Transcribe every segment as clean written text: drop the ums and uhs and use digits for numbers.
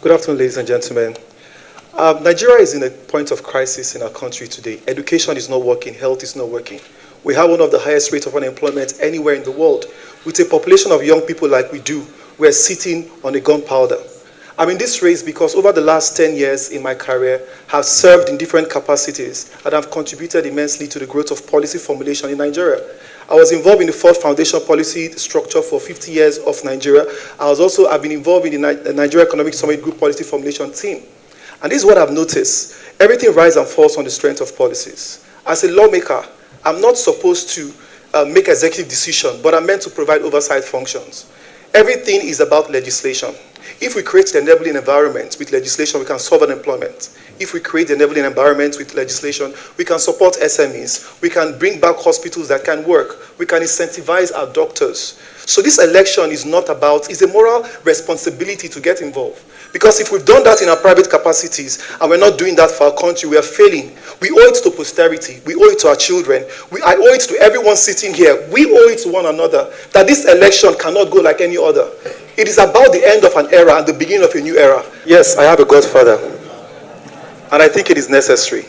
Good afternoon, ladies and gentlemen. Nigeria is in a point of crisis in our country today. Education is not working, health is not working. We have one of the highest rates of unemployment anywhere in the world. With a population of young people like we do, we're sitting on a gunpowder. I'm in this race because over the last 10 years in my career, I've served in different capacities and have contributed immensely to the growth of policy formulation in Nigeria. I was involved in the Ford Foundation policy structure for 50 years of Nigeria. I've been involved in the Nigeria Economic Summit Group policy formulation team. And this is what I've noticed. Everything rises and falls on the strength of policies. As a lawmaker, I'm not supposed to make executive decisions, but I'm meant to provide oversight functions. Everything is about legislation. If we create the enabling environment with legislation, we can solve unemployment. If we create the enabling environment with legislation, we can support SMEs. We can bring back hospitals that can work. We can incentivize our doctors. So this election is not about, it's a moral responsibility to get involved. Because if we've done that in our private capacities and we're not doing that for our country, we are failing. We owe it to posterity. We owe it to our children. I owe it to everyone sitting here. We owe it to one another that this election cannot go like any other. It is about the end of an era and the beginning of a new era. Yes, I have a godfather. And I think it is necessary.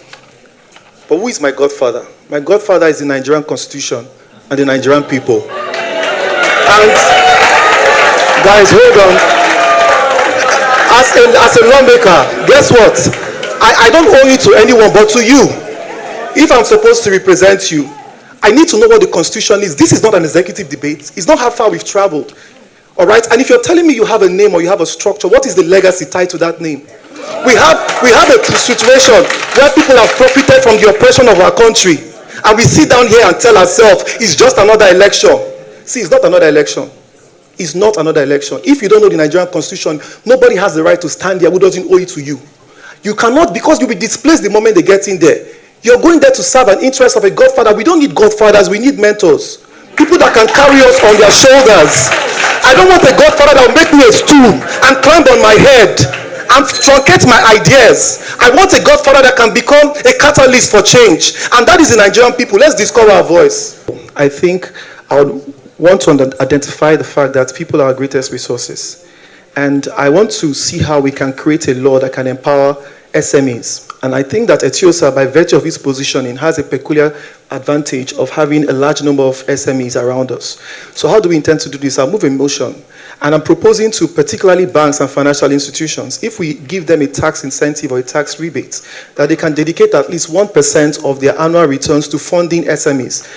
But who is my godfather? My godfather is the Nigerian Constitution and the Nigerian people. And guys, hold on. As a lawmaker, guess what? I don't owe it to anyone but to you. If I'm supposed to represent you, I need to know what the Constitution is. This is not an executive debate. It's not how far we've traveled. All right? And if you're telling me you have a name or you have a structure, what is the legacy tied to that name? We have a situation where people have profited from the oppression of our country. And we sit down here and tell ourselves, it's just another election. See, it's not another election. It's not another election. If you don't know the Nigerian Constitution, nobody has the right to stand there who doesn't owe it to you. You cannot, because you'll be displaced the moment they get in there. You're going there to serve an interest of a godfather. We don't need godfathers, we need mentors. People that can carry us on their shoulders. I don't want a godfather that will make me a stool and climb on my head and truncate my ideas. I want a godfather that can become a catalyst for change. And that is the Nigerian people. Let's discover our voice. I think I would want to identify the fact that people are our greatest resources. And I want to see how we can create a law that can empower SMEs. And I think that Eti-Osa, by virtue of its positioning, has a peculiar advantage of having a large number of SMEs around us. So how do we intend to do this? I'll move in motion. And I'm proposing to particularly banks and financial institutions, if we give them a tax incentive or a tax rebate, that they can dedicate at least 1% of their annual returns to funding SMEs.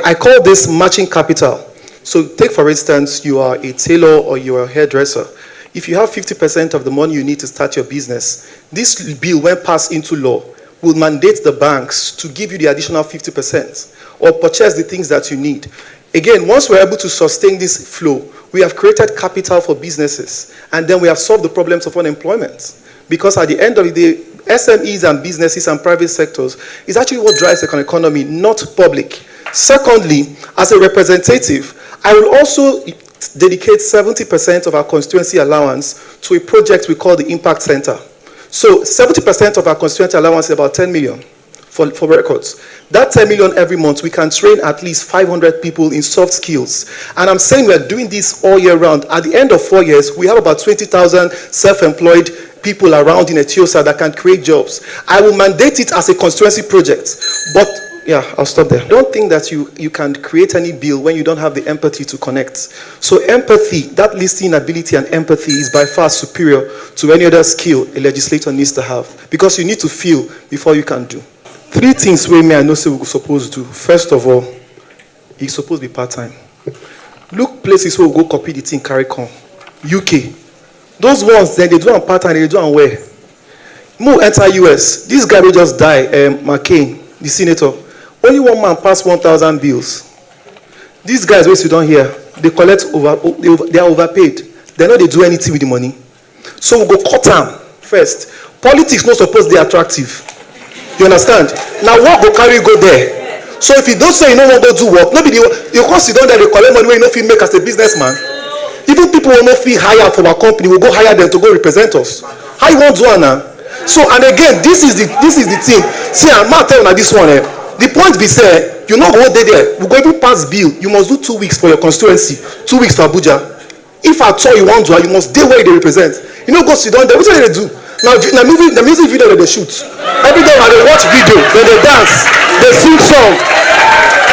I call this matching capital. So take, for instance, you are a tailor or you are a hairdresser. If you have 50% of the money you need to start your business, this bill, when passed into law, will mandate the banks to give you the additional 50% or purchase the things that you need. Again, once we're able to sustain this flow, we have created capital for businesses, and then we have solved the problems of unemployment. Because at the end of the day, SMEs and businesses and private sectors is actually what drives the economy, not public. Secondly, as a representative, I will also dedicate 70% of our constituency allowance to a project we call the Impact Center. So 70% of our constituency allowance is about 10 million for records. That 10 million every month, we can train at least 500 people in soft skills. And I'm saying we're doing this all year round. At the end of 4 years, we have about 20,000 self-employed people around in Eti-Osa that can create jobs. I will mandate it as a constituency project. But yeah, I'll stop there. Don't think that you can create any bill when you don't have the empathy to connect. So empathy, that listening ability and empathy is by far superior to any other skill a legislator needs to have. Because you need to feel before you can do. 3 things where me I know say we're supposed to do. First of all, it's supposed to be part-time. Look places where we go copy the thing, carry come. UK. Those ones, then they do on part-time, they do on where? More enter US. This guy will just die, McCain, the senator. Only one man passed 1,000 bills. These guys, we sit down here, they collect they are overpaid. They know they do anything with the money. So we go cut them first. Politics not supposed to be attractive. You understand? Now work go carry go there. So if you don't say you don't want to do work, nobody you can't sit down there, they collect money where you don't feel make as a businessman. Even people who don't feel hire from our company will go hire them to go represent us. How you want to do it now? So and again, this is the thing. See, I'm not telling you this one. The point be said, you know what they there. We go even pass bill. You must do 2 weeks for your constituency, 2 weeks for Abuja. If at all you want to, you must stay where they represent. You know, go sit down there. What do they do? Now, the music video that they shoot. Every day when they watch video, then they dance, they sing song.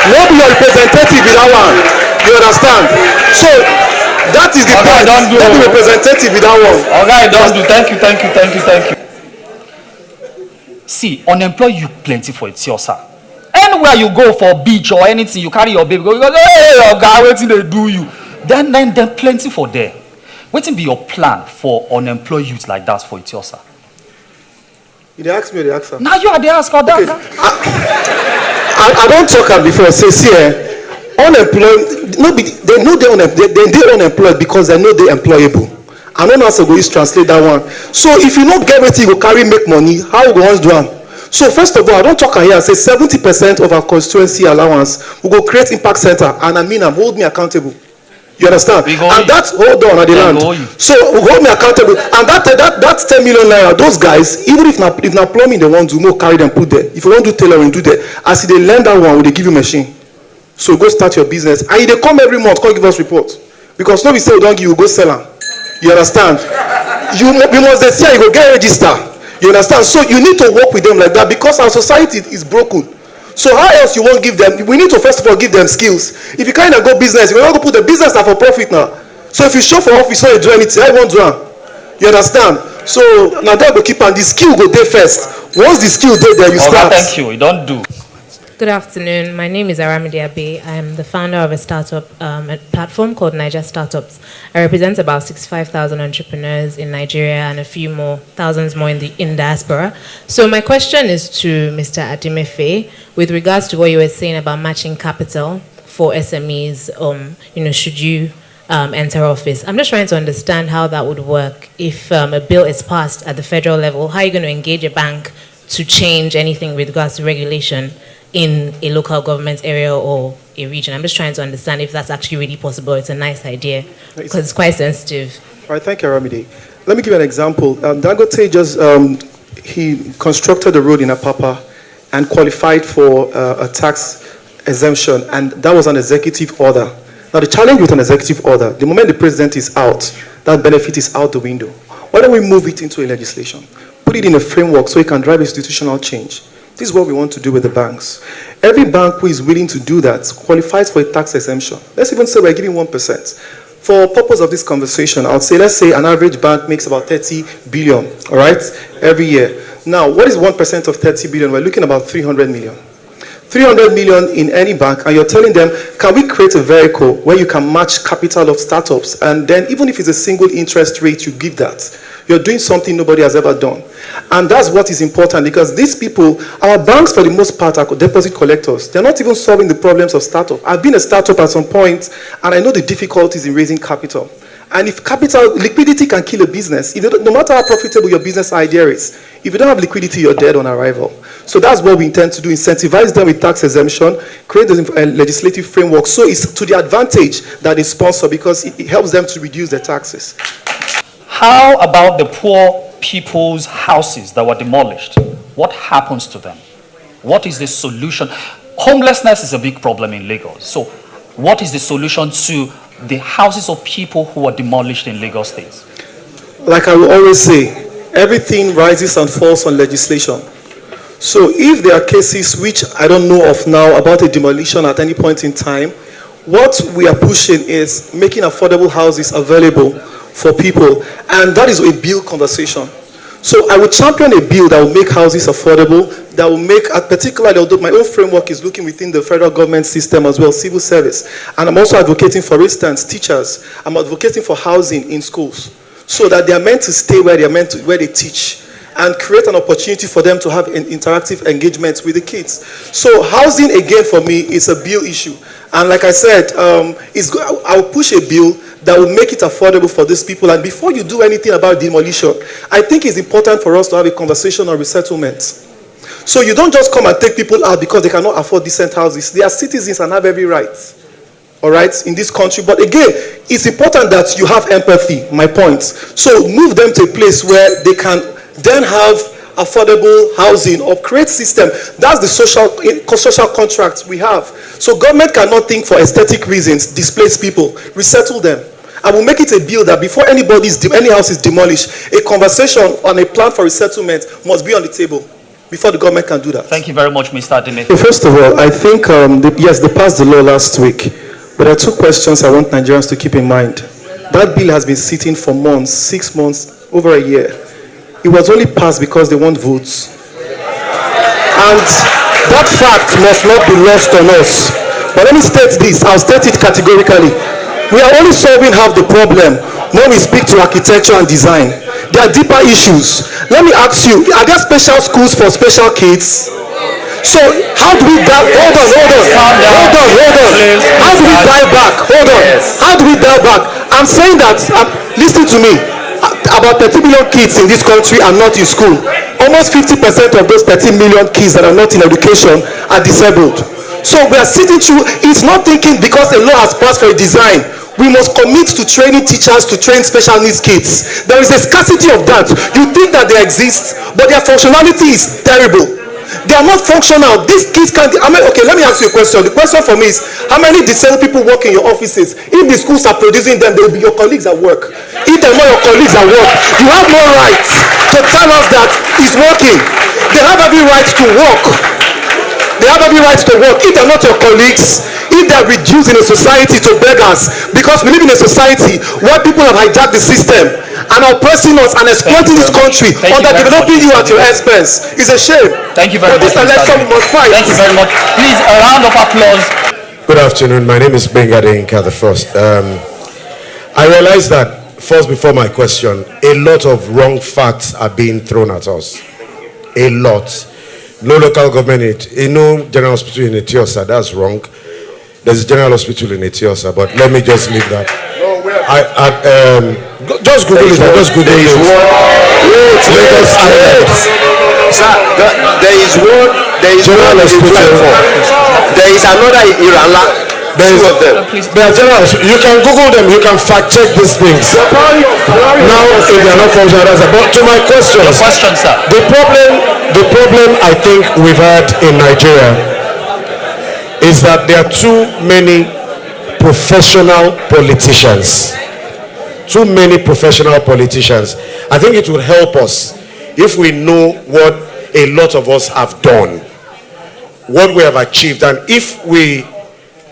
No be your representative in that one. You understand? So that is the point. Don't be representative in that one. Okay, don't do. Thank you. See, unemployed you plenty for Eti-Osa. Anywhere you go for beach or anything, you carry your baby, go, hey, guy, waiting they do you. Then plenty for there. Waiting be your plan for unemployed youth like that for Eti-Osa? You ask me or they ask her? Now you are the ask or that. Okay. I don't talk about before. Say, see, unemployed. They know they're unemployed because they know they're employable. I don't know how to go translate that one. So if you don't get anything, you go carry make money. How you go once do them? So first of all, I don't talk here and say 70% of our constituency allowance will go create impact center, and I'm hold me accountable. You understand? And that's hold on at the land. So hold me accountable. And that's 10 million naira. Those guys, even if not plumbing, they want to more carry them put there. If you want to do tailoring, do that. As they lend that one, they give you machine. So go start your business. And they come every month, come give us report. Because nobody say we don't give you, go sell them. You understand? You must say you go get register. You understand? So you need to work with them like that because our society is broken. So how else you won't give them? We need to first of all give them skills. If you kind of go business, you want to put the business for profit now. So if you show for office, so you do anything, I won't do it. You understand? So now that will keep on the skill go there first. Once the skill there, you start. Thank you. You don't do. Good afternoon. My name is Aramide Abe. I am the founder of a startup a platform called Niger Startups. I represent about 65,000 entrepreneurs in Nigeria and a few more, thousands more in diaspora. So my question is to Mr. Adimefe with regards to what you were saying about matching capital for SMEs. Should you enter office? I'm just trying to understand how that would work if a bill is passed at the federal level. How are you going to engage a bank to change anything with regards to regulation in a local government area or a region? I'm just trying to understand if that's actually really possible. It's a nice idea because it's quite sensitive. All right, thank you, Aramide. Let me give you an example. Dangote just, he constructed a road in Apapa and qualified for a tax exemption, and that was an executive order. Now the challenge with an executive order, the moment the president is out, that benefit is out the window. Why don't we move it into a legislation? Put it in a framework so it can drive institutional change. This is what we want to do with the banks. Every bank who is willing to do that qualifies for a tax exemption. Let's even say we're giving 1%. For purpose of this conversation, I would say, let's say an average bank makes about 30 billion, all right, every year. Now, what is 1% of 30 billion? We're looking about 300 million. 300 million in any bank, and you're telling them, can we create a vehicle where you can match capital of startups? And then even if it's a single interest rate, you give that. You're doing something nobody has ever done. And that's what is important because these people, our banks for the most part are deposit collectors. They're not even solving the problems of startup. I've been a startup at some point, and I know the difficulties in raising capital. And if liquidity can kill a business, no matter how profitable your business idea is, if you don't have liquidity, you're dead on arrival. So that's what we intend to do, incentivize them with tax exemption, create a legislative framework so it's to the advantage that they sponsor because it helps them to reduce their taxes. How about the poor people's houses that were demolished? What happens to them? What is the solution? Homelessness is a big problem in Lagos. So what is the solution to the houses of people who were demolished in Lagos State? Like I will always say, everything rises and falls on legislation. So if there are cases which I don't know of now about a demolition at any point in time, what we are pushing is making affordable houses available for people, and that is a bill conversation. So I will champion a bill that will make houses affordable, that will make, particularly although my own framework is looking within the federal government system as well, civil service, and I'm also advocating, for instance, teachers. I'm advocating for housing in schools, so that they are meant to stay where where they teach, and create an opportunity for them to have an interactive engagement with the kids. So housing, again, for me, is a bill issue. And like I said, I'll push a bill that will make it affordable for these people. And before you do anything about demolition, I think it's important for us to have a conversation on resettlement. So you don't just come and take people out because they cannot afford decent houses. They are citizens and have every right, all right, in this country. But again, it's important that you have empathy, my point. So move them to a place where they can then have affordable housing or create system. That's the social contract we have. So government cannot think for aesthetic reasons, displace people, resettle them. I will make it a bill that before any house is demolished, a conversation on a plan for resettlement must be on the table before the government can do that. Thank you very much, Mr. Adimefe. So first of all, I think, yes, they passed the law last week, but there are two questions I want Nigerians to keep in mind. That bill has been sitting for months, 6 months, over a year. It was only passed because they want votes. And that fact must not be lost on us. But let me state this, I'll state it categorically. We are only solving half the problem when we speak to architecture and design. There are deeper issues. Let me ask you, are there special schools for special kids? So how do we dial back? How do we dial back? How do we dial back? I'm saying that, listen to me, about 30 million kids in this country are not in school. Almost 50% of those 30 million kids that are not in education are disabled. So we are sitting through, it's not thinking because a law has passed for a design. We must commit to training teachers to train special needs kids. There is a scarcity of that. You think that they exist, but their functionality is terrible. They are not functional. These kids can't. Okay, let me ask you a question. The question for me is, how many disabled people work in your offices? If the schools are producing them, they will be your colleagues at work. If they're not your colleagues at work, you have no right to tell us that it's working. They have every right to work. They have every right to work. If they're not your colleagues, if they're reduced in a society to beggars, because we live in a society where people have hijacked the system and are oppressing us and exploiting this country, underdeveloping you at your expense, it's a shame. Thank you very much. This election we must fight. Thank you very much. Please, a round of applause. Good afternoon. My name is Benga Inka the first. I realize that, first before my question, a lot of wrong facts are being thrown at us. A lot. No local government, no general hospital in Eti-Osa, that's wrong. There's a general hospital in Eti-Osa, but let me just leave that. Just Google it, just Google it. Sir, there is one general hospital. There is another in Irala. They are general. You can Google them, you can fact check these things. Now, if they are not functional, but to my question, sir. The problem I think we've had in Nigeria is that there are too many professional politicians. Too many professional politicians. I think it will help us if we know what a lot of us have done, what we have achieved, and if we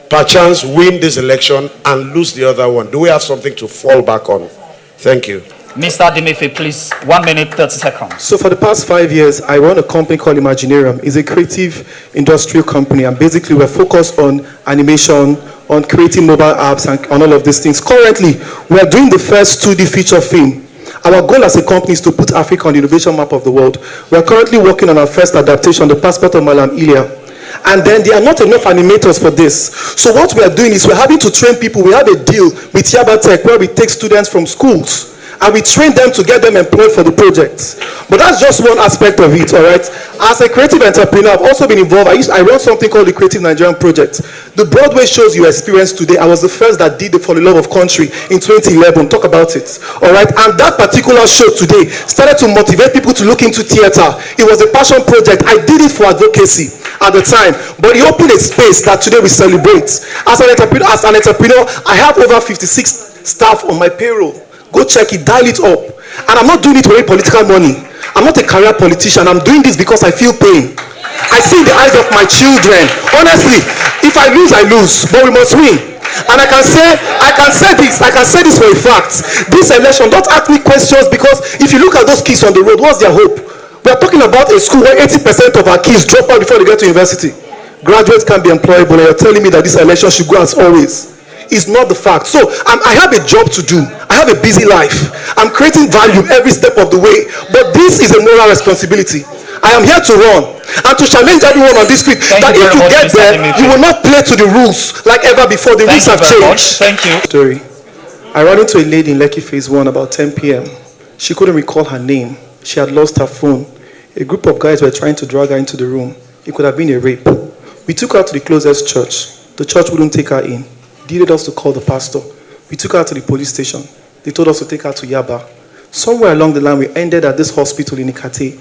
perchance win this election and lose the other one, do we have something to fall back on? Thank you. Mr. Adimefe, please, 1 minute, 30 seconds. So for the past 5 years, I run a company called Imaginarium. It's a creative industrial company, and basically we're focused on animation, on creating mobile apps, and on all of these things. Currently, we are doing the first 2D feature film. Our goal as a company is to put Africa on the innovation map of the world. We are currently working on our first adaptation, The Passport of Malam Ilya. And then there are not enough animators for this. So what we are doing is we're having to train people. We have a deal with Yaba Tech where we take students from schools and we train them to get them employed for the project. But that's just one aspect of it, all right? As a creative entrepreneur, I've also been involved. I run something called the Creative Nigerian Project. The Broadway shows you experience today, I was the first that did the For the Love of Country in 2011. Talk about it, all right? And that particular show today started to motivate people to look into theater. It was a passion project. I did it for advocacy at the time, but it opened a space that today we celebrate. As an entrepreneur, I have over 56 staff on my payroll. Go check it, dial it up. And I'm not doing it for any political money. I'm not a career politician. I'm doing this because I feel pain. I see in the eyes of my children. Honestly, if I lose, I lose. But we must win. And I can say this for a fact. This election, don't ask me questions, because if you look at those kids on the road, what's their hope? We are talking about a school where 80% of our kids drop out before they get to university. Graduates can be employable, and you're telling me that this election should go as always. It's not the fact. So I have a job to do. I have a busy life. I'm creating value every step of the way. But this is a moral responsibility. I am here to run and to challenge everyone on this street that if you get there, you will not play to the rules like ever before. The rules have changed. Thank you. Story. I ran into a lady in Lekki Phase 1 about 10 p.m. She couldn't recall her name. She had lost her phone. A group of guys were trying to drag her into the room. It could have been a rape. We took her to the closest church. The church wouldn't take her in. Needed us to call the pastor. We took her to the police station. They told us to take her to Yaba. Somewhere along the line, we ended at this hospital in Ikate,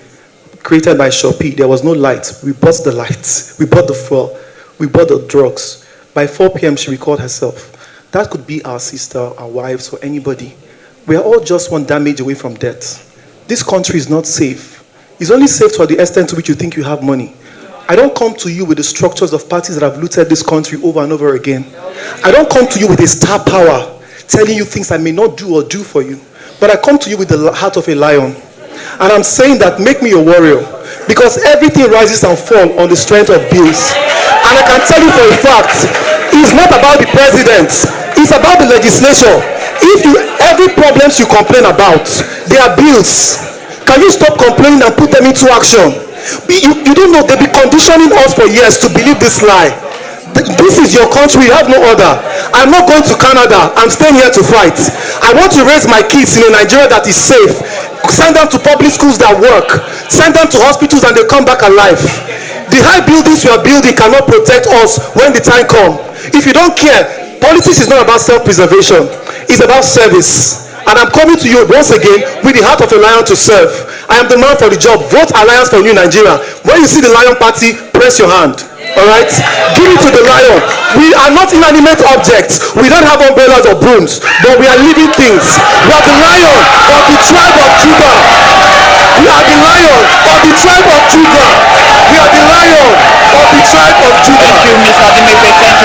created by Shopee. There was no light. We bought the lights. We bought the fuel. We bought the drugs. By 4 p.m., she recalled herself. That could be our sister, our wives, or anybody. We are all just one damage away from death. This country is not safe. It's only safe to the extent to which you think you have money. I don't come to you with the structures of parties that have looted this country over and over again. I don't come to you with a star power telling you things I may not do or do for you. But I come to you with the heart of a lion. And I'm saying that make me your warrior. Because everything rises and falls on the strength of bills. And I can tell you for a fact, it's not about the president. It's about the legislature. Every problems you complain about, they are bills. Can you stop complaining and put them into action? You don't know, they've been conditioning us for years to believe this lie. This is your country, you have no other. I'm not going to Canada, I'm staying here to fight. I want to raise my kids in a Nigeria that is safe. Send them to public schools that work. Send them to hospitals and they come back alive. The high buildings we are building cannot protect us when the time comes. If you don't care, politics is not about self-preservation. It's about service. And I'm coming to you once again with the heart of a lion to serve. I am the man for the job. Vote Alliance for New Nigeria. When you see the Lion Party, press your hand. Alright? Give it to the lion. We are not inanimate objects. We don't have umbrellas or brooms. But we are living things. We are the lion of the tribe of Judah. We are the lion of the tribe of Judah. We are the lion of the tribe of Judah. Thank you, Mr. Adimefe. Thank you.